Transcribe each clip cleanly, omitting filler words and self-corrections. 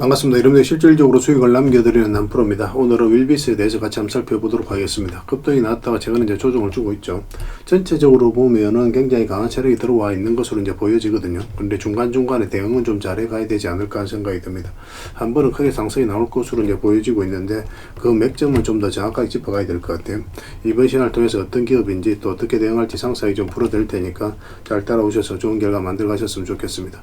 반갑습니다. 여러분들 실질적으로 수익을 남겨드리는 남프로입니다. 오늘은 윌비스에 대해서 같이 한번 살펴보도록 하겠습니다. 급등이 나왔다가 최근에 이제 조정을 주고 있죠. 전체적으로 보면은 굉장히 강한 세력이 들어와 있는 것으로 이제 보여지거든요. 그런데 중간중간에 대응은 좀 잘해 가야 되지 않을까 하는 생각이 듭니다. 한 번은 크게 상승이 나올 것으로 이제 보여지고 있는데 그 맥점은 좀 더 정확하게 짚어가야 될 것 같아요. 이번 시간을 통해서 어떤 기업인지 또 어떻게 대응할지 상세하게 좀 풀어드릴 테니까 잘 따라오셔서 좋은 결과 만들어 가셨으면 좋겠습니다.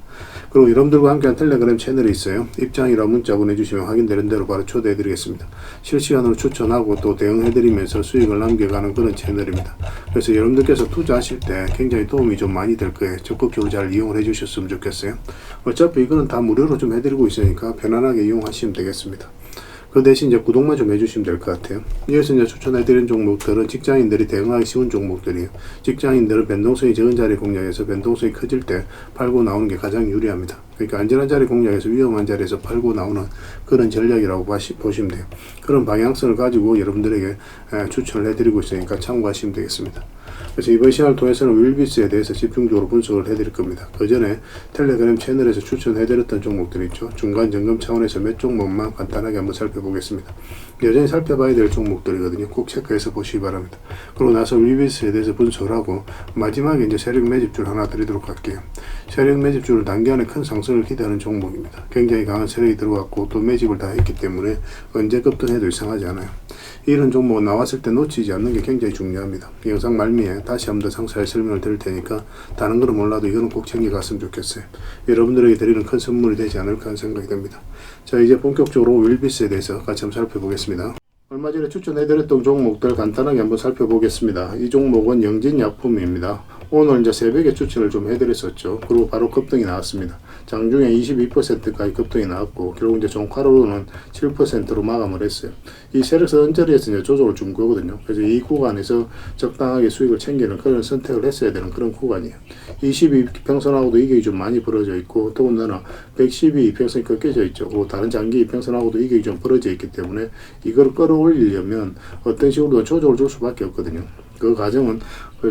그리고 여러분들과 함께한 텔레그램 채널이 있어요. 입장이라 문자 보내주시면 확인되는 대로 바로 초대해드리겠습니다. 실시간으로 추천하고 또 대응해드리면서 수익을 남겨가는 그런 채널입니다. 그래서 여러분들께서 투자하실 때 굉장히 도움이 좀 많이 될 거예요. 적극적으로 잘 이용을 해주셨으면 좋겠어요. 어차피 이거는 다 무료로 좀 해드리고 있으니까 편안하게 이용하시면 되겠습니다. 그 대신 이제 구독만 좀 해주시면 될 것 같아요. 이어서 이제 추천해드린 종목들은 직장인들이 대응하기 쉬운 종목들이에요. 직장인들은 변동성이 적은 자리 공략에서 변동성이 커질 때 팔고 나오는 게 가장 유리합니다. 그러니까 안전한 자리 공략에서 위험한 자리에서 팔고 나오는 그런 전략이라고 보시면 돼요. 그런 방향성을 가지고 여러분들에게 추천을 해드리고 있으니까 참고하시면 되겠습니다. 그래서 이번 시간을 통해서는 윌비스에 대해서 집중적으로 분석을 해드릴 겁니다. 그 전에 텔레그램 채널에서 추천해드렸던 종목들 있죠. 중간 점검 차원에서 몇 종목만 간단하게 한번 살펴보겠습니다. 여전히 살펴봐야 될 종목들이거든요. 꼭 체크해서 보시기 바랍니다. 그러고 나서 윌비스에 대해서 분석을 하고 마지막에 이제 세력 매집줄 하나 드리도록 할게요. 세력 매집줄은 단기간에 큰 상승을 기대하는 종목입니다. 굉장히 강한 세력이 들어왔고 또 매집을 다 했기 때문에 언제 급등해도 이상하지 않아요. 이런 종목은 나왔을 때 놓치지 않는 게 굉장히 중요합니다. 영상 말미에 다시 한번 더 상세히 설명을 드릴 테니까 다른 거는 몰라도 이거는 꼭 챙겨갔으면 좋겠어요. 여러분들에게 드리는 큰 선물이 되지 않을까 하는 생각이 듭니다. 자, 이제 본격적으로 윌비스에 대해서 같이 한번 살펴보겠습니다. 얼마 전에 추천해드렸던 종목들 간단하게 한번 살펴보겠습니다. 이 종목은 영진약품입니다. 오늘 이제 새벽에 추천을 좀 해드렸었죠. 그리고 바로 급등이 나왔습니다. 장중에 22%까지 급등이 나왔고 결국 이제 종가로는 7%로 마감을 했어요. 이 세력선 언저리에서 이제 조정을 준 거거든요. 그래서 이 구간에서 적당하게 수익을 챙기는 그런 선택을 했어야 되는 그런 구간이에요. 22평선하고도 이격이 좀 많이 벌어져 있고 더군다나 112이평선이 꺾여져 있죠. 그리고 다른 장기 이평선하고도 이격이 좀 벌어져 있기 때문에 이걸 끌어올리려면 어떤 식으로든 조정을 줄 수밖에 없거든요. 그 과정은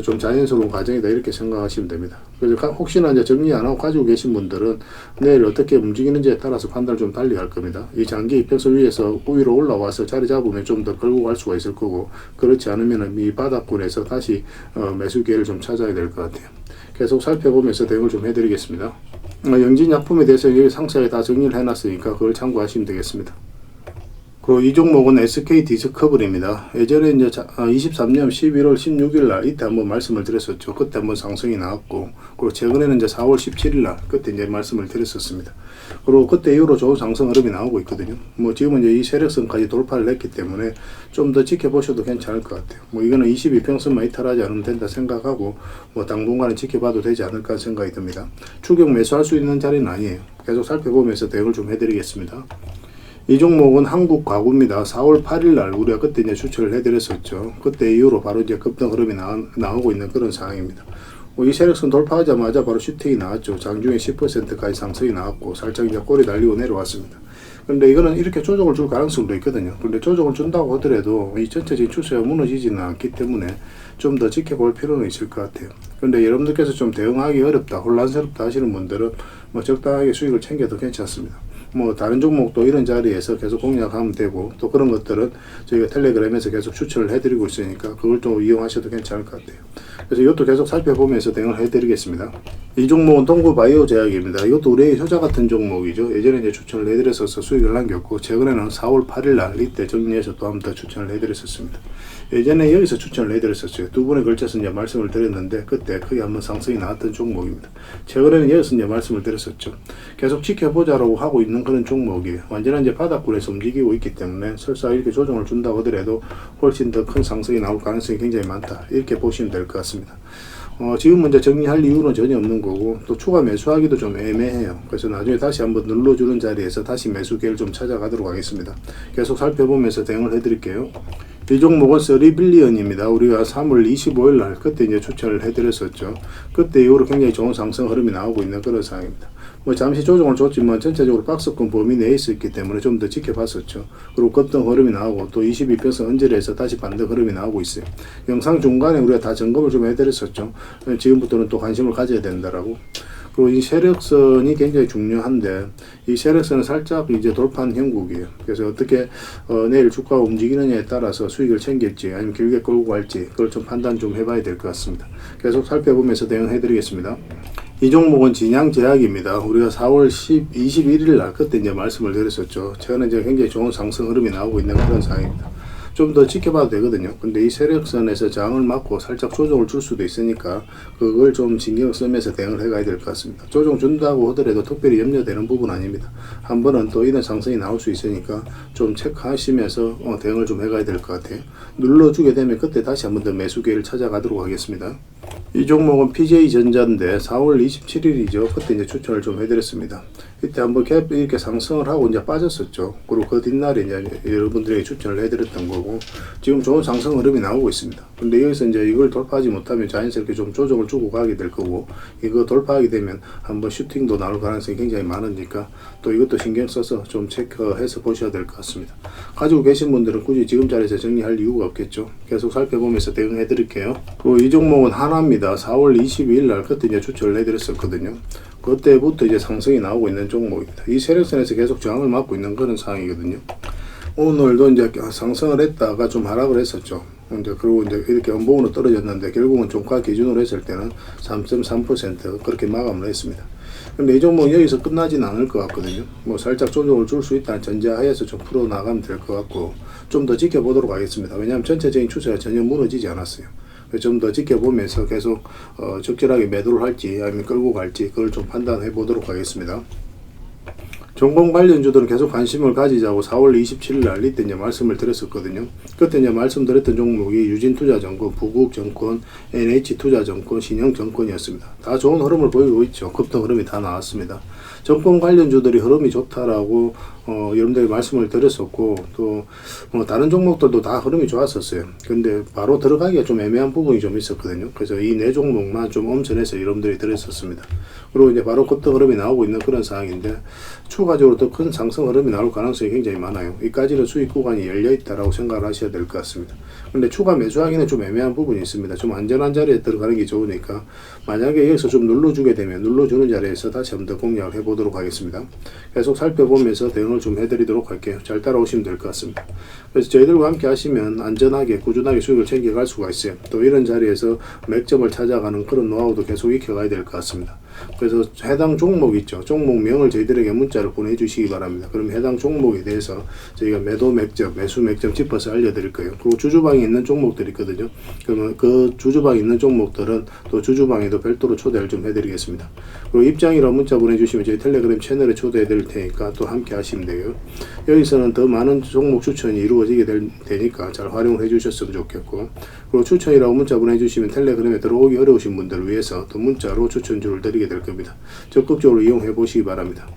좀 자연스러운 과정이다 이렇게 생각하시면 됩니다. 그래서 혹시나 이제 정리 안 하고 가지고 계신 분들은 내일 어떻게 움직이는지에 따라서 판단을 좀 달리 할 겁니다. 이 장기 이평선 위에서 위로 올라와서 자리 잡으면 좀 더 끌고 갈 수가 있을 거고 그렇지 않으면 이 바닥권에서 다시 매수 기회를 좀 찾아야 될 것 같아요. 계속 살펴보면서 대응을 좀 해드리겠습니다. 영진약품에 대해서 여기 상세하게 다 정리를 해놨으니까 그걸 참고하시면 되겠습니다. 그리고 이 종목은 SK 디스커버리입니다. 예전에 이제 23년 11월 16일 날 이때 한번 말씀을 드렸었죠. 그때 한번 상승이 나왔고, 그리고 최근에는 이제 4월 17일 날 그때 이제 말씀을 드렸었습니다. 그리고 그때 이후로 좋은 상승 흐름이 나오고 있거든요. 뭐 지금은 이제 이 세력선까지 돌파를 했기 때문에 좀 더 지켜보셔도 괜찮을 것 같아요. 뭐 이거는 22평선만 이탈하지 않으면 된다 생각하고 뭐 당분간은 지켜봐도 되지 않을까 생각이 듭니다. 추격 매수할 수 있는 자리는 아니에요. 계속 살펴보면서 대응을 좀 해드리겠습니다. 이 종목은 한국가구입니다. 4월 8일 날 우리가 그때 이제 추천을 해드렸었죠. 그때 이후로 바로 이제 급등 흐름이 나오고 있는 그런 상황입니다. 이 세력선 돌파하자마자 바로 슈팅이 나왔죠. 장중에 10%까지 상승이 나왔고 살짝 이제 꼬리 달리고 내려왔습니다. 그런데 이거는 이렇게 조정을 줄 가능성도 있거든요. 그런데 조정을 준다고 하더라도 이 전체적인 추세가 무너지지는 않기 때문에 좀 더 지켜볼 필요는 있을 것 같아요. 그런데 여러분들께서 좀 대응하기 어렵다, 혼란스럽다 하시는 분들은 뭐 적당하게 수익을 챙겨도 괜찮습니다. 뭐 다른 종목도 이런 자리에서 계속 공략하면 되고 또 그런 것들은 저희가 텔레그램에서 계속 추천을 해드리고 있으니까 그걸 좀 이용하셔도 괜찮을 것 같아요. 그래서 이것도 계속 살펴보면서 대응을 해드리겠습니다. 이 종목은 동구바이오제약입니다. 이것도 우리의 효자 같은 종목이죠. 예전에 이제 추천을 해드렸어서 수익을 남겼고 최근에는 4월 8일 날 이때 정리해서 또 한 번 더 추천을 해드렸었습니다. 예전에 여기서 추천을 해드렸었어요. 두 번에 걸쳐서 이제 말씀을 드렸는데 그때 크게 한번 상승이 나왔던 종목입니다. 최근에는 여기서 이제 말씀을 드렸었죠. 계속 지켜보자라고 하고 있는 그런 종목이에요. 완전한 이제 바닥권에서 움직이고 있기 때문에 설사 이렇게 조정을 준다고 하더라도 훨씬 더 큰 상승이 나올 가능성이 굉장히 많다. 이렇게 보시면 될 것 같습니다. 지금 먼저 정리할 이유는 전혀 없는 거고 또 추가 매수하기도 좀 애매해요. 그래서 나중에 다시 한번 눌러주는 자리에서 다시 매수 기회를 좀 찾아가도록 하겠습니다. 계속 살펴보면서 대응을 해드릴게요. 이 종목은 3빌리언입니다. 우리가 3월 25일 날 그때 이제 추천을 해드렸었죠. 그때 이후로 굉장히 좋은 상승 흐름이 나오고 있는 그런 상황입니다. 뭐 잠시 조정을 줬지만 전체적으로 박스권 범위 내에 있었기 때문에 좀 더 지켜봤었죠. 그리고 급등 흐름이 나오고 또 22평선 언저리에서 다시 반등 흐름이 나오고 있어요. 영상 중간에 우리가 다 점검을 좀 해드렸었죠. 지금부터는 또 관심을 가져야 된다라고. 그리고 이 세력선이 굉장히 중요한데 이 세력선은 살짝 이제 돌파한 형국이에요. 그래서 어떻게 내일 주가가 움직이느냐에 따라서 수익을 챙길지 아니면 길게 끌고 갈지 그걸 좀 판단 좀 해봐야 될 것 같습니다. 계속 살펴보면서 대응해 드리겠습니다. 이 종목은 진양제약입니다. 우리가 4월 21일 날 그때 이제 말씀을 드렸었죠. 최근에 이제 굉장히 좋은 상승 흐름이 나오고 있는 그런 상황입니다. 좀 더 지켜봐도 되거든요. 근데 이 세력선에서 저항을 맞고 살짝 조정을 줄 수도 있으니까 그걸 좀 신경 쓰면서 대응을 해가야 될 것 같습니다. 조정 준다고 하더라도 특별히 염려되는 부분 아닙니다. 한 번은 또 이런 상승이 나올 수 있으니까 좀 체크하시면서 대응을 좀 해가야 될 것 같아요. 눌러주게 되면 그때 다시 한 번 더 매수 기회를 찾아가도록 하겠습니다. 이 종목은 PJ전자인데 4월 27일이죠. 그때 이제 추천을 좀 해드렸습니다. 이때 한번 갭 이렇게 상승을 하고 이제 빠졌었죠. 그리고 그 뒷날에 이제 여러분들에게 추천을 해드렸던 거고 지금 좋은 상승 흐름이 나오고 있습니다. 근데 여기서 이제 이걸 돌파하지 못하면 자연스럽게 좀 조정을 주고 가게 될 거고 이거 돌파하게 되면 한번 슈팅도 나올 가능성이 굉장히 많으니까 또 이것도 신경 써서 좀 체크해서 보셔야 될 것 같습니다. 가지고 계신 분들은 굳이 지금 자리에서 정리할 이유가 없겠죠. 계속 살펴보면서 대응해 드릴게요. 그리고 이 종목은 하나입니다. 4월 22일 날 그때 이제 추천을 해드렸었거든요. 그때부터 이제 상승이 나오고 있는 종목입니다. 이 세력선에서 계속 저항을 맞고 있는 그런 상황이거든요. 오늘도 이제 상승을 했다가 좀 하락을 했었죠. 이제 그리고 이제 이렇게 음봉으로 떨어졌는데 결국은 종가 기준으로 했을 때는 3.3% 그렇게 마감을 했습니다. 근데 이 종목 여기서 끝나진 않을 것 같거든요. 뭐 살짝 조정을 줄 수 있다는 전제하에서 좀 풀어 나가면 될 것 같고 좀 더 지켜보도록 하겠습니다. 왜냐하면 전체적인 추세가 전혀 무너지지 않았어요. 좀 더 지켜보면서 계속 적절하게 매도를 할지 아니면 끌고 갈지 그걸 좀 판단해 보도록 하겠습니다. 정보 관련주들은 계속 관심을 가지자고 4월 27일 날 이때 이제 말씀을 드렸었거든요. 그때 이제 말씀드렸던 종목이 유진투자증권, 부국증권, NH투자증권, 신영증권이었습니다. 다 좋은 흐름을 보이고 있죠. 급등 흐름이 다 나왔습니다. 정권 관련주들이 흐름이 좋다라고 여러분들이 말씀을 드렸었고 또 다른 종목들도 다 흐름이 좋았었어요. 근데 바로 들어가기가 좀 애매한 부분이 좀 있었거든요. 그래서 이 네 종목만 좀 엄선해서 여러분들이 드렸었습니다. 그리고 이제 바로 급등 흐름이 나오고 있는 그런 상황인데 추가적으로 더 큰 상승 흐름이 나올 가능성이 굉장히 많아요. 이까지는 수익 구간이 열려 있다라고 생각을 하셔야 될 것 같습니다. 근데 추가 매수하기는 좀 애매한 부분이 있습니다. 좀 안전한 자리에 들어가는 게 좋으니까 만약에 여기서 좀 눌러주게 되면 눌러주는 자리에서 다시 한번 더 공략을 해보도록 하겠습니다. 계속 살펴보면서 대응을 좀 해드리도록 할게요. 잘 따라오시면 될 것 같습니다. 그래서 저희들과 함께 하시면 안전하게 꾸준하게 수익을 챙겨갈 수가 있어요. 또 이런 자리에서 맥점을 찾아가는 그런 노하우도 계속 익혀가야 될 것 같습니다. 그래서 해당 종목 있죠. 종목명을 저희들에게 문자를 보내주시기 바랍니다. 그럼 해당 종목에 대해서 저희가 매도 맥점, 매수 맥점 짚어서 알려드릴 거예요. 그리고 주주방에 있는 종목들이 있거든요. 그러면 그 주주방에 있는 종목들은 또 주주방에도 별도로 초대를 좀 해드리겠습니다. 그리고 입장이라고 문자 보내주시면 저희 텔레그램 채널에 초대해드릴 테니까 또 함께 하시면 돼요. 여기서는 더 많은 종목 추천이 이루어지게 되니까 잘 활용을 해주셨으면 좋겠고 그리고 추천이라고 문자 보내주시면 텔레그램에 들어오기 어려우신 분들을 위해서 또 문자로 추천주를 드리게 될 겁니다. 적극적으로 이용해 보시기 바랍니다.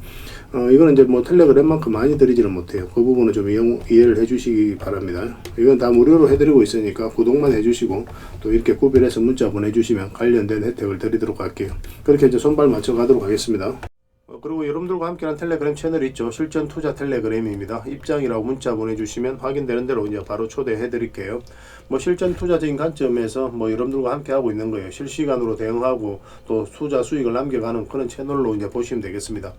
이거는 이제 뭐 텔레그램만큼 많이 드리지는 못해요. 그 부분은 좀 이해를 해 주시기 바랍니다. 이건 다 무료로 해드리고 있으니까 구독만 해주시고 또 이렇게 구별해서 문자 보내주시면 관련된 혜택을 드리도록 할게요. 그렇게 이제 손발 맞춰 가도록 하겠습니다. 그리고 여러분들과 함께하는 텔레그램 채널이 있죠. 실전 투자 텔레그램입니다. 입장이라고 문자 보내주시면 확인되는 대로 이제 바로 초대해 드릴게요. 뭐 실전 투자적인 관점에서 뭐 여러분들과 함께 하고 있는 거예요. 실시간으로 대응하고 또 투자 수익을 남겨가는 그런 채널로 이제 보시면 되겠습니다.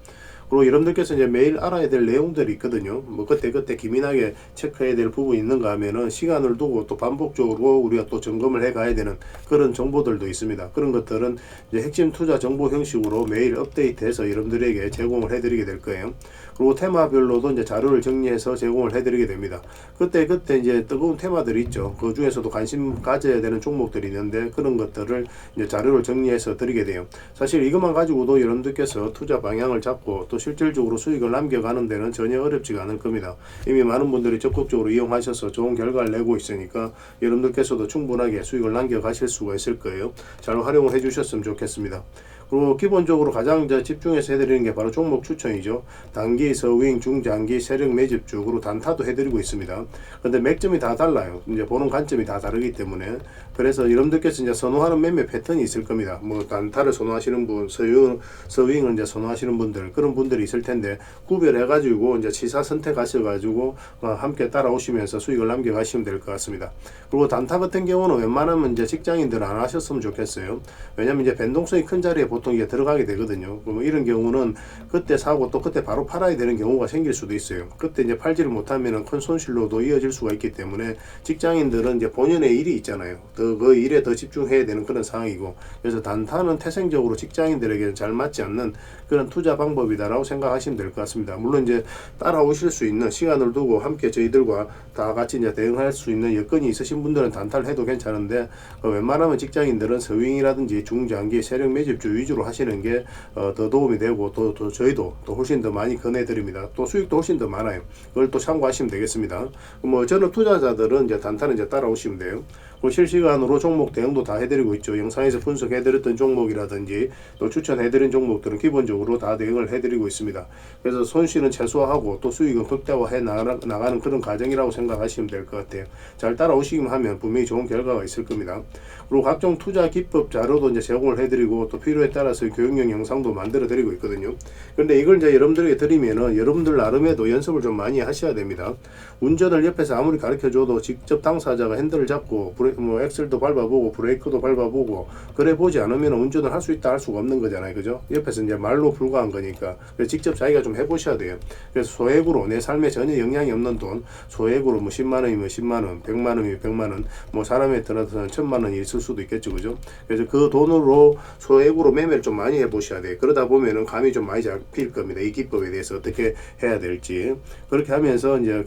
그리고 여러분들께서 이제 매일 알아야 될 내용들이 있거든요. 뭐 그때 기민하게 체크해야 될 부분이 있는가 하면은 시간을 두고 또 반복적으로 우리가 또 점검을 해 가야 되는 그런 정보들도 있습니다. 그런 것들은 이제 핵심 투자 정보 형식으로 매일 업데이트해서 여러분들에게 제공을 해드리게 될 거예요. 그리고 테마별로도 이제 자료를 정리해서 제공을 해드리게 됩니다. 그때 이제 뜨거운 테마들이 있죠. 그 중에서도 관심 가져야 되는 종목들이 있는데 그런 것들을 이제 자료를 정리해서 드리게 돼요. 사실 이것만 가지고도 여러분들께서 투자 방향을 잡고 또 실질적으로 수익을 남겨가는 데는 전혀 어렵지가 않을 겁니다. 이미 많은 분들이 적극적으로 이용하셔서 좋은 결과를 내고 있으니까 여러분들께서도 충분하게 수익을 남겨가실 수가 있을 거예요. 잘 활용을 해주셨으면 좋겠습니다. 그리고 기본적으로 가장 집중해서 해드리는 게 바로 종목 추천이죠. 단기, 서윙, 중장기, 세력 매집주, 그리고 단타도 해드리고 있습니다. 근데 맥점이 다 달라요. 이제 보는 관점이 다 다르기 때문에. 그래서 여러분들께서 이제 선호하는 매매 패턴이 있을 겁니다. 뭐 단타를 선호하시는 분, 서윙을 이제 선호하시는 분들, 그런 분들이 있을 텐데 구별해가지고 이제 치사 선택하셔가지고 함께 따라오시면서 수익을 남겨가시면 될 것 같습니다. 그리고 단타 같은 경우는 웬만하면 이제 직장인들 안 하셨으면 좋겠어요. 왜냐면 이제 변동성이 큰 자리에 보통 보통 이게 들어가게 되거든요. 그럼 이런 경우는 그때 사고 또 그때 바로 팔아야 되는 경우가 생길 수도 있어요. 그때 이제 팔지를 못하면은 큰 손실로도 이어질 수가 있기 때문에 직장인들은 이제 본연의 일이 있잖아요. 그 일에 더 집중해야 되는 그런 상황이고, 그래서 단타는 태생적으로 직장인들에게 잘 맞지 않는 그런 투자 방법이다라고 생각하시면 될 것 같습니다. 물론 이제 따라오실 수 있는 시간을 두고 함께 저희들과 다 같이 이제 대응할 수 있는 여건이 있으신 분들은 단타를 해도 괜찮은데, 웬만하면 직장인들은 서윙이라든지 중장기 세력 매집주 위주로 하시는 게 더 도움이 되고, 또 저희도 또 훨씬 더 많이 권해드립니다. 또 수익도 훨씬 더 많아요. 그걸 또 참고하시면 되겠습니다. 뭐 저는 투자자들은 이제 단타는 이제 따라오시면 돼요. 실시간으로 종목 대응도 다 해드리고 있죠. 영상에서 분석해드렸던 종목이라든지 또 추천해드린 종목들은 기본적으로 다 대응을 해드리고 있습니다. 그래서 손실은 최소화하고 또 수익은 극대화해 나가는 그런 과정이라고 생각하시면 될 것 같아요. 잘 따라오시기만 하면 분명히 좋은 결과가 있을 겁니다. 그리고 각종 투자 기법 자료도 이제 제공을 해드리고, 또 필요에 따라서 교육용 영상도 만들어 드리고 있거든요. 그런데 이걸 이제 여러분들에게 드리면은 여러분들 나름에도 연습을 좀 많이 하셔야 됩니다. 운전을 옆에서 아무리 가르쳐 줘도 직접 당사자가 핸들을 잡고 엑셀도 밟아보고 브레이크도 밟아보고 그래 보지 않으면 운전을 할 수 있다 할 수가 없는 거잖아요. 그죠? 옆에서 이제 말로 불과한 거니까. 그래서 직접 자기가 좀 해보셔야 돼요. 그래서 소액으로 내 삶에 전혀 영향이 없는 돈, 소액으로 뭐 10만 원이면 10만 원, 100만 원이면 100만 원, 뭐 사람에 따라서는 1000만 원이 있을 수도 있겠죠. 그죠? 그래서 그 돈으로 소액으로 매매를 좀 많이 해보셔야 돼요. 그러다 보면은 감이 좀 많이 잡힐 겁니다. 이 기법에 대해서 어떻게 해야 될지. 그렇게 하면서 이제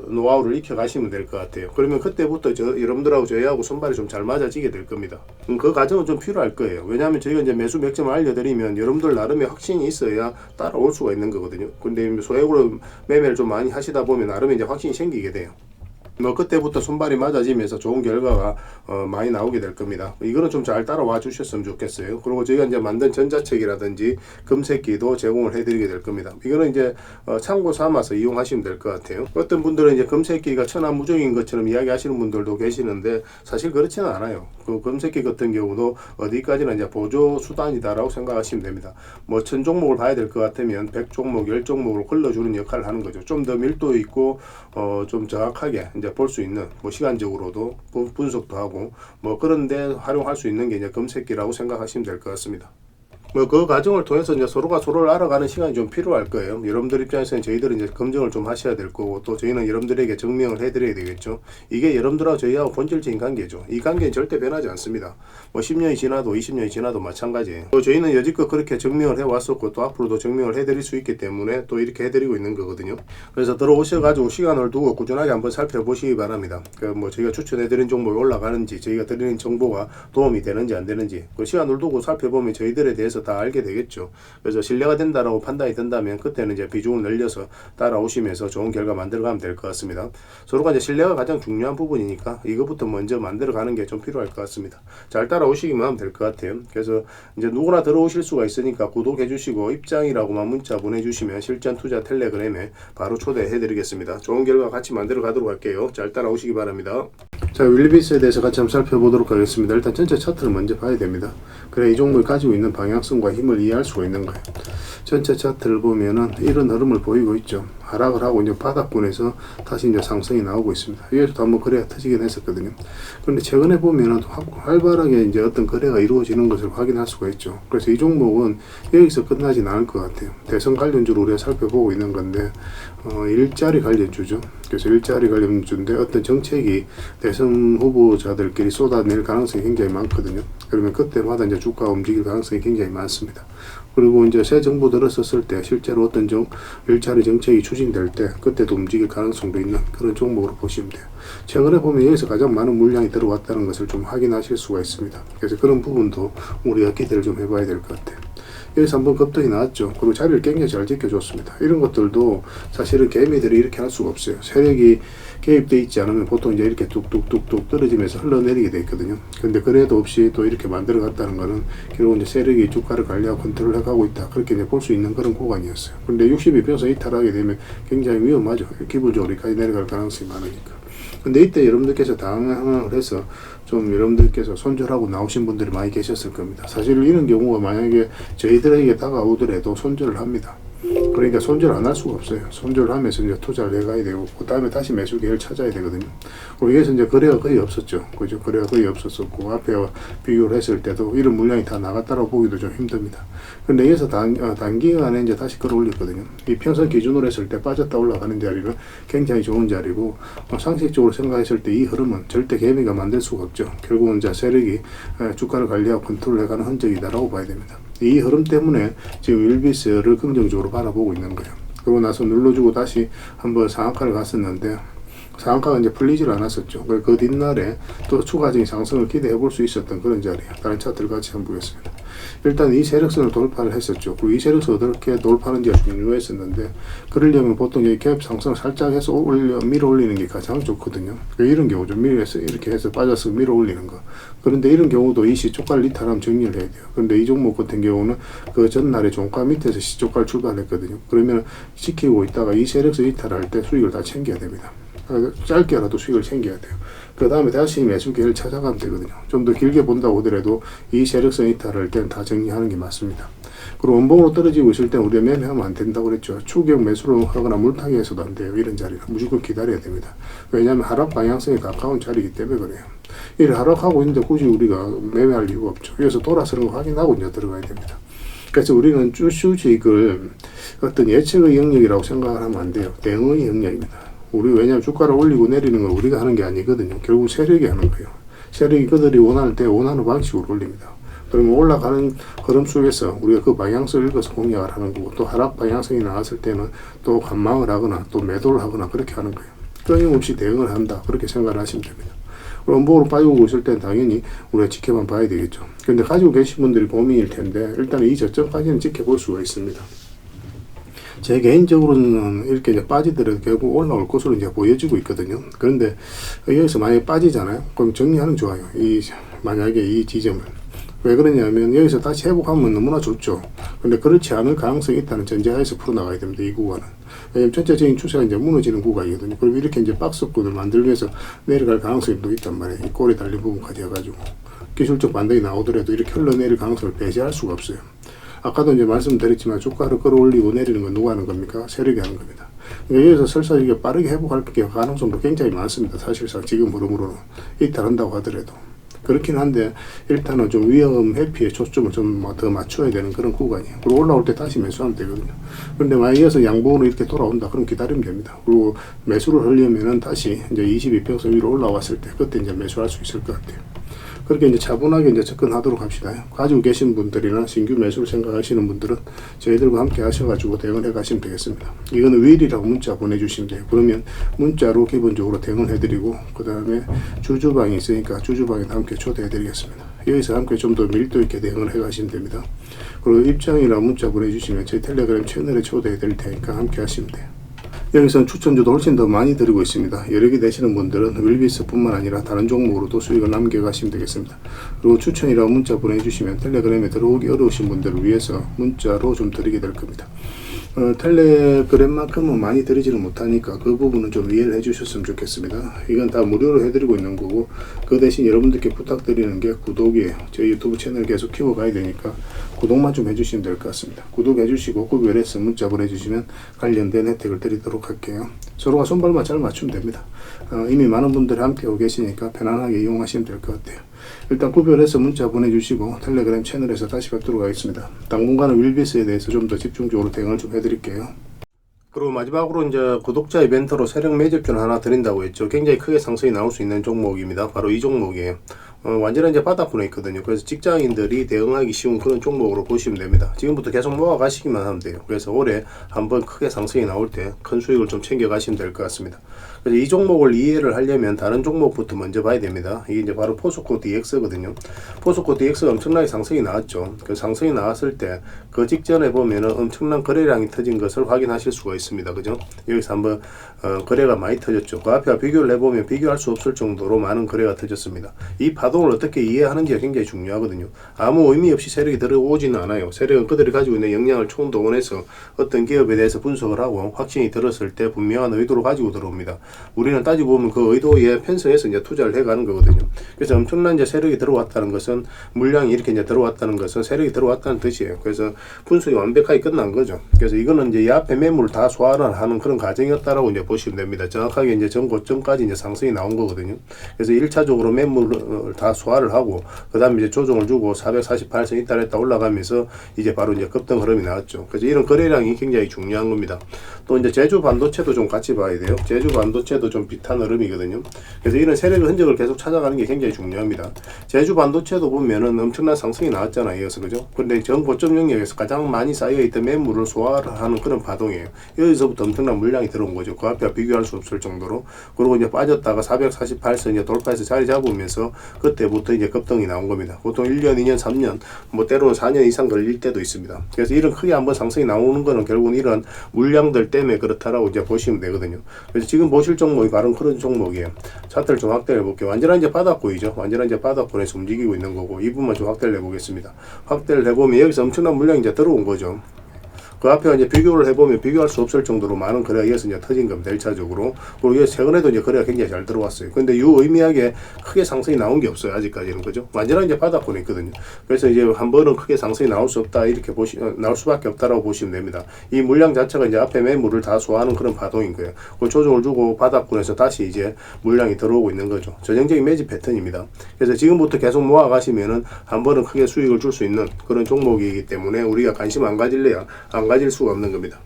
노하우를 익혀 가시면 될 것 같아요. 그러면 그때부터 여러분들하고 저희하고 손발이 좀 잘 맞아지게 될 겁니다. 그 과정은 좀 필요할 거예요. 왜냐하면 저희가 이제 매수 맥점을 알려드리면 여러분들 나름의 확신이 있어야 따라올 수가 있는 거거든요. 근데 소액으로 매매를 좀 많이 하시다 보면 나름의 이제 확신이 생기게 돼요. 뭐 그때부터 손발이 맞아지면서 좋은 결과가 많이 나오게 될 겁니다. 이거는 좀 잘 따라와 주셨으면 좋겠어요. 그리고 저희가 이제 만든 전자책이라든지 금색기도 제공을 해드리게 될 겁니다. 이거는 이제 참고 삼아서 이용하시면 될 것 같아요. 어떤 분들은 이제 금색기가 천하무적인 것처럼 이야기하시는 분들도 계시는데 사실 그렇지는 않아요. 그 금색기 같은 경우도 어디까지나 이제 보조 수단이다라고 생각하시면 됩니다. 뭐 1000종목을 봐야 될 것 같으면 100종목, 10종목으로 걸러주는 역할을 하는 거죠. 좀 더 밀도 있고 좀 정확하게 볼 수 있는, 뭐 시간적으로도 분석도 하고 뭐 그런데 활용할 수 있는 게 이제 금색기라고 생각하시면 될 것 같습니다. 뭐 그 과정을 통해서 이제 서로가 서로를 알아가는 시간이 좀 필요할 거예요. 여러분들 입장에서는 저희들은 이제 검증을 좀 하셔야 될 거고, 또 저희는 여러분들에게 증명을 해드려야 되겠죠. 이게 여러분들하고 저희하고 본질적인 관계죠. 이 관계는 절대 변하지 않습니다. 뭐 10년이 지나도 20년이 지나도 마찬가지예요. 또 저희는 여지껏 그렇게 증명을 해왔었고, 또 앞으로도 증명을 해드릴 수 있기 때문에 또 이렇게 해드리고 있는 거거든요. 그래서 들어오셔가지고 시간을 두고 꾸준하게 한번 살펴보시기 바랍니다. 뭐 저희가 추천해드린 종목이 올라가는지, 저희가 드리는 정보가 도움이 되는지 안 되는지, 그 시간을 두고 살펴보면 저희들에 대해서 다 알게 되겠죠. 그래서 신뢰가 된다라고 판단이 된다면 그때는 이제 비중을 늘려서 따라오시면서 좋은 결과 만들어가면 될 것 같습니다. 서로가 이제 신뢰가 가장 중요한 부분이니까 이것부터 먼저 만들어가는 게 좀 필요할 것 같습니다. 잘 따라오시기만 하면 될 것 같아요. 그래서 이제 누구나 들어오실 수가 있으니까 구독해 주시고 입장이라고만 문자 보내주시면 실전 투자 텔레그램에 바로 초대해 드리겠습니다. 좋은 결과 같이 만들어 가도록 할게요. 잘 따라오시기 바랍니다. 자, 윌비스에 대해서 같이 한번 살펴보도록 하겠습니다. 일단 전체 차트를 먼저 봐야 됩니다. 그래 이 종목이 가지고 있는 방향성과 힘을 이해할 수가 있는 거예요. 전체 차트를 보면은 이런 흐름을 보이고 있죠. 하락을 하고 이제 바닥권에서 다시 이제 상승이 나오고 있습니다. 위에서도 한번 거래가 터지긴 했었거든요. 그런데 최근에 보면은 활발하게 이제 어떤 거래가 이루어지는 것을 확인할 수가 있죠. 그래서 이 종목은 여기서 끝나진 않을 것 같아요. 대선 관련주로 우리가 살펴보고 있는 건데 일자리 관련주죠. 그래서 일자리 관련주인데 어떤 정책이 대선 후보자들끼리 쏟아낼 가능성이 굉장히 많거든요. 그러면 그때마다 이제 주가가 움직일 가능성이 굉장히 많습니다. 그리고 이제 새 정부 들었었을 때 실제로 어떤 일자리 정책이 추진될 때 그때도 움직일 가능성도 있는 그런 종목으로 보시면 돼요. 최근에 보면 여기서 가장 많은 물량이 들어왔다는 것을 좀 확인하실 수가 있습니다. 그래서 그런 부분도 우리가 기대를 좀 해봐야 될 것 같아요. 여기서 한번 급등이 나왔죠. 그리고 자리를 굉장히 잘 지켜줬습니다. 이런 것들도 사실은 개미들이 이렇게 할 수가 없어요. 세력이 개입되어 있지 않으면 보통 이제 이렇게 뚝뚝뚝뚝 떨어지면서 흘러내리게 돼 있거든요. 근데 그래도 없이 또 이렇게 만들어 갔다는 거는 결국 이제 세력이 주가를 관리하고 컨트롤 해가고 있다. 그렇게 이제 볼 수 있는 그런 구간이었어요. 근데 62평선 이탈하게 되면 굉장히 위험하죠. 기본적으로 여기까지 내려갈 가능성이 많으니까. 근데 이때 여러분들께서 당황을 해서 좀 여러분들께서 손절하고 나오신 분들이 많이 계셨을 겁니다. 사실 이런 경우가 만약에 저희들에게 다가오더라도 손절을 합니다. 그러니까 손절 안 할 수가 없어요. 손절하면서 이제 투자를 해가야 되고, 그 다음에 다시 매수 기회를 찾아야 되거든요. 그리고 여기서 이제 거래가 거의 없었죠. 그죠? 거래가 거의 없었었고, 앞에 비교를 했을 때도 이런 물량이 다 나갔다고 보기도 좀 힘듭니다. 근데 여기서 단기간에 이제 다시 끌어올렸거든요. 이 평선 기준으로 했을 때 빠졌다 올라가는 자리는 굉장히 좋은 자리고, 상식적으로 생각했을 때 이 흐름은 절대 개미가 만들 수가 없죠. 결국은 이제 세력이 주가를 관리하고 컨트롤 해가는 흔적이다라고 봐야 됩니다. 이 흐름 때문에 지금 윌비스를 긍정적으로 바라보고 있는 거예요. 그러고 나서 눌러주고 다시 한번 상한가를 갔었는데, 상한가가 이제 풀리질 않았었죠. 그 뒷날에 또 추가적인 상승을 기대해 볼 수 있었던 그런 자리예요. 다른 차트를 같이 한번 보겠습니다. 일단 이 세력선을 돌파를 했었죠. 그리고 이 세력선을 어떻게 돌파하는지가 중요했었는데, 그러려면 보통 이 갭 상승을 살짝 해서 밀어 올리는 게 가장 좋거든요. 이런 경우죠. 밀어서 이렇게 해서 빠져서 밀어 올리는 거. 그런데 이런 경우도 이 시초가를 이탈하면 정리를 해야 돼요. 그런데 이 종목 같은 경우는 그 전날에 종가 밑에서 시초가를 출발했거든요. 그러면 지키고 있다가 이 세력선 이탈할 때 수익을 다 챙겨야 됩니다. 짧게라도 수익을 챙겨야 돼요. 그 다음에 다시 매수 기회를 찾아가면 되거든요. 좀 더 길게 본다고 하더라도 이 세력선 이탈할 때는 다 정리하는 게 맞습니다. 그리고 원봉으로 떨어지고 있을 때 우리가 매매하면 안 된다고 그랬죠. 추격 매수를 하거나 물타기 해서도 안 돼요. 이런 자리는 무조건 기다려야 됩니다. 왜냐하면 하락 방향성에 가까운 자리이기 때문에 그래요. 이 하락하고 있는데 굳이 우리가 매매할 이유가 없죠. 그래서 돌아서는 거 확인하고 이제 들어가야 됩니다. 그래서 우리는 주식을 어떤 예측의 영역이라고 생각을 하면 안 돼요. 대응의 영역입니다. 왜냐하면 주가를 올리고 내리는 건 우리가 하는 게 아니거든요. 결국 세력이 하는 거예요. 세력이 그들이 원할 때 원하는 방식으로 올립니다. 그러면 올라가는 흐름 속에서 우리가 그 방향성을 읽어서 공략을 하는 거고, 또 하락 방향성이 나왔을 때는 또 관망을 하거나 또 매도를 하거나 그렇게 하는 거예요. 끊임없이 대응을 한다. 그렇게 생각을 하시면 됩니다. 원봉으로 빠지고 있을 때는 당연히 우리가 지켜만 봐야 되겠죠. 그런데 가지고 계신 분들이 고민일 텐데, 일단 이 저점까지는 지켜볼 수가 있습니다. 제 개인적으로는 이렇게 이제 빠지더라도 결국 올라올 것으로 이제 보여지고 있거든요. 그런데 여기서 만약에 빠지잖아요. 그럼 정리하는 게 좋아요. 만약에 이 지점을. 왜 그러냐면 여기서 다시 회복하면 너무나 좋죠. 근데 그렇지 않을 가능성이 있다는 전제하에서 풀어나가야 됩니다. 이 구간은. 왜냐면 전체적인 추세가 이제 무너지는 구간이거든요. 그럼 이렇게 이제 박스권을 만들면서 내려갈 가능성이 또 있단 말이에요. 이 꼬리 달린 부분까지 해가지고. 기술적 반등이 나오더라도 이렇게 흘러내릴 가능성을 배제할 수가 없어요. 아까도 이제 말씀드렸지만 주가를 끌어올리고 내리는 건 누가 하는 겁니까? 세력이 하는 겁니다. 여기에서 설사 이게 빠르게 회복할 가능성도 굉장히 많습니다. 사실상 지금 흐름으로는 이탈한다고 하더라도. 그렇긴 한데 일단은 좀 위험 회피에 초점을 좀 더 맞춰야 되는 그런 구간이에요. 그리고 올라올 때 다시 매수하면 되거든요. 그런데 만약에 이어서 양봉으로 이렇게 돌아온다. 그럼 기다리면 됩니다. 그리고 매수를 하려면은 다시 이제 22평선 위로 올라왔을 때 그때 이제 매수할 수 있을 것 같아요. 그렇게 이제 차분하게 이제 접근하도록 합시다. 가지고 계신 분들이나 신규 매수를 생각하시는 분들은 저희들과 함께 하셔가지고 대응을 해 가시면 되겠습니다. 이거는 윌이라고 문자 보내주시면 돼요. 그러면 문자로 기본적으로 대응을 해드리고, 그 다음에 주주방이 있으니까 주주방에 함께 초대해 드리겠습니다. 여기서 함께 좀 더 밀도 있게 대응을 해 가시면 됩니다. 그리고 입장이나 문자 보내주시면 저희 텔레그램 채널에 초대해 드릴 테니까 함께 하시면 돼요. 여기서는 추천주도 훨씬 더 많이 드리고 있습니다. 여러 개 되시는 분들은 윌비스 뿐만 아니라 다른 종목으로도 수익을 남겨가시면 되겠습니다. 그리고 추천이라고 문자 보내주시면 텔레그램에 들어오기 어려우신 분들을 위해서 문자로 좀 드리게 될 겁니다. 텔레그램만큼은 많이 드리지는 못하니까 그 부분은 좀 이해를 해주셨으면 좋겠습니다. 이건 다 무료로 해드리고 있는 거고, 그 대신 여러분들께 부탁드리는 게 구독이에요. 저희 유튜브 채널 계속 키워가야 되니까 구독만 좀 해주시면 될 것 같습니다. 구독해주시고 구별해서 문자 보내주시면 관련된 혜택을 드리도록 할게요. 서로가 손발만 잘 맞추면 됩니다. 이미 많은 분들이 함께하고 계시니까 편안하게 이용하시면 될 것 같아요. 일단 구별해서 문자 보내주시고 텔레그램 채널에서 다시 뵙도록 하겠습니다. 당분간은 윌비스에 대해서 좀 더 집중적으로 대응을 좀 해드릴게요. 그리고 마지막으로 이제 구독자 이벤트로 세력 매집券하나 드린다고 했죠. 굉장히 크게 상승이 나올 수 있는 종목입니다. 바로 이 종목이에요. 완전히 이제 바닥권에 있거든요. 그래서 직장인들이 대응하기 쉬운 그런 종목으로 보시면 됩니다. 지금부터 계속 모아 가시기만 하면 돼요. 그래서 올해 한번 크게 상승이 나올 때 큰 수익을 좀 챙겨 가시면 될 것 같습니다. 그래서 이 종목을 이해를 하려면 다른 종목부터 먼저 봐야 됩니다. 이게 이제 바로 포스코 DX거든요. 포스코 DX가 엄청나게 상승이 나왔죠. 그 상승이 나왔을 때 그 직전에 보면은 엄청난 거래량이 터진 것을 확인하실 수가 있습니다. 그죠? 여기서 한번 거래가 많이 터졌죠. 그 앞에 비교를 해보면 비교할 수 없을 정도로 많은 거래가 터졌습니다. 이 파도 파동을 어떻게 이해하는지가 굉장히 중요하거든요. 아무 의미 없이 세력이 들어오지는 않아요. 세력은 그들이 가지고 있는 역량을 총동원해서 어떤 기업에 대해서 분석을 하고 확신이 들었을 때 분명한 의도를 가지고 들어옵니다. 우리는 따지고 보면 그 의도에 편성해서 이제 투자를 해가는 거거든요. 그래서 엄청난 이제 세력이 들어왔다는 것은, 물량이 이렇게 이제 들어왔다는 것은 세력이 들어왔다는 뜻이에요. 그래서 분석이 완벽하게 끝난 거죠. 그래서 이거는 이제 이 앞에 매물을 다 소화를 하는 그런 과정이었다라고 이제 보시면 됩니다. 정확하게 이제 전 고점까지 이제 상승이 나온 거거든요. 그래서 1차적으로 매물을 다 소화를 하고, 그 다음에 이제 조정을 주고 448선 이탈했다 올라가면서 이제 바로 이제 급등 흐름이 나왔죠. 그래서 이런 거래량이 굉장히 중요한 겁니다. 또 이제 제주 반도체도 좀 같이 봐야 돼요. 제주 반도체도 좀 비슷한 흐름이거든요. 그래서 이런 세력의 흔적을 계속 찾아가는 게 굉장히 중요합니다. 제주 반도체도 보면은 엄청난 상승이 나왔잖아요. 이어서 그죠? 근데 전 고점 영역에서 가장 많이 쌓여있던 매물을 소화를 하는 그런 파동이에요. 여기서부터 엄청난 물량이 들어온 거죠. 그 앞에 비교할 수 없을 정도로. 그리고 이제 빠졌다가 448선 이제 돌파해서 자리 잡으면서 그때부터 이제 급등이 나온 겁니다. 보통 1년, 2년, 3년, 뭐 때로는 4년 이상 걸릴 때도 있습니다. 그래서 이런 크게 한번 상승이 나오는 거는 결국은 이런 물량들 때문에 그렇다라고 이제 보시면 되거든요. 그래서 지금 보실 종목이 바로 그런 종목이에요. 차트를 좀 확대해 볼게요. 완전한 이제 바닥권이죠. 완전한 이제 바닥권에서 움직이고 있는 거고, 이 부분만 좀 확대를 해보겠습니다. 확대를 해보면 여기서 엄청난 물량이 이제 들어온 거죠. 그 앞에 이제 비교를 해보면 비교할 수 없을 정도로 많은 거래가 이어서 이제 터진 겁니다. 1차적으로. 그리고 최근에도 이제 거래가 굉장히 잘 들어왔어요. 근데 유의미하게 크게 상승이 나온 게 없어요. 아직까지는. 그죠? 완전한 이제 바닥권에 있거든요. 그래서 이제 한 번은 크게 상승이 나올 수 없다. 이렇게 나올 수밖에 없다라고 보시면 됩니다. 이 물량 자체가 이제 앞에 매물을 다 소화하는 그런 파동인 거예요. 그 조정을 주고 바닥권에서 다시 이제 물량이 들어오고 있는 거죠. 전형적인 매집 패턴입니다. 그래서 지금부터 계속 모아 가시면은 한 번은 크게 수익을 줄 수 있는 그런 종목이기 때문에 우리가 관심 안 가질래야 안 가질 수가 없는 겁니다.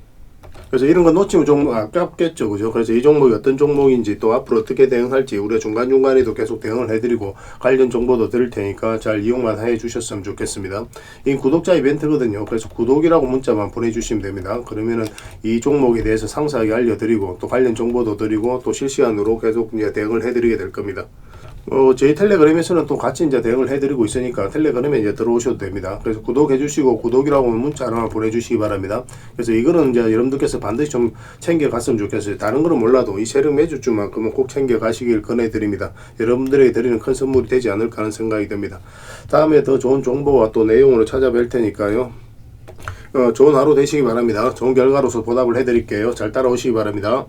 그래서 이런 거 놓치면 좀 아깝겠죠. 그죠? 그래서 이 종목이 어떤 종목인지 또 앞으로 어떻게 대응할지 우리가 중간중간에도 계속 대응을 해드리고 관련 정보도 드릴 테니까 잘 이용만 해 주셨으면 좋겠습니다. 이 구독자 이벤트거든요. 그래서 구독이라고 문자만 보내주시면 됩니다. 그러면은 이 종목에 대해서 상세하게 알려드리고 또 관련 정보도 드리고 또 실시간으로 계속 이제 대응을 해드리게 될 겁니다. 저희 텔레그램에서는 또 같이 이제 대응을 해드리고 있으니까 텔레그램에 이제 들어오셔도 됩니다. 그래서 구독해주시고 구독이라고 하면 문자 하나 보내주시기 바랍니다. 그래서 이거는 이제 여러분들께서 반드시 좀 챙겨갔으면 좋겠어요. 다른 거는 몰라도 이 세력 매주주만큼은 꼭 챙겨가시길 권해드립니다. 여러분들에게 드리는 큰 선물이 되지 않을까 하는 생각이 듭니다. 다음에 더 좋은 정보와 또 내용으로 찾아뵐 테니까요. 좋은 하루 되시기 바랍니다. 좋은 결과로서 보답을 해드릴게요. 잘 따라오시기 바랍니다.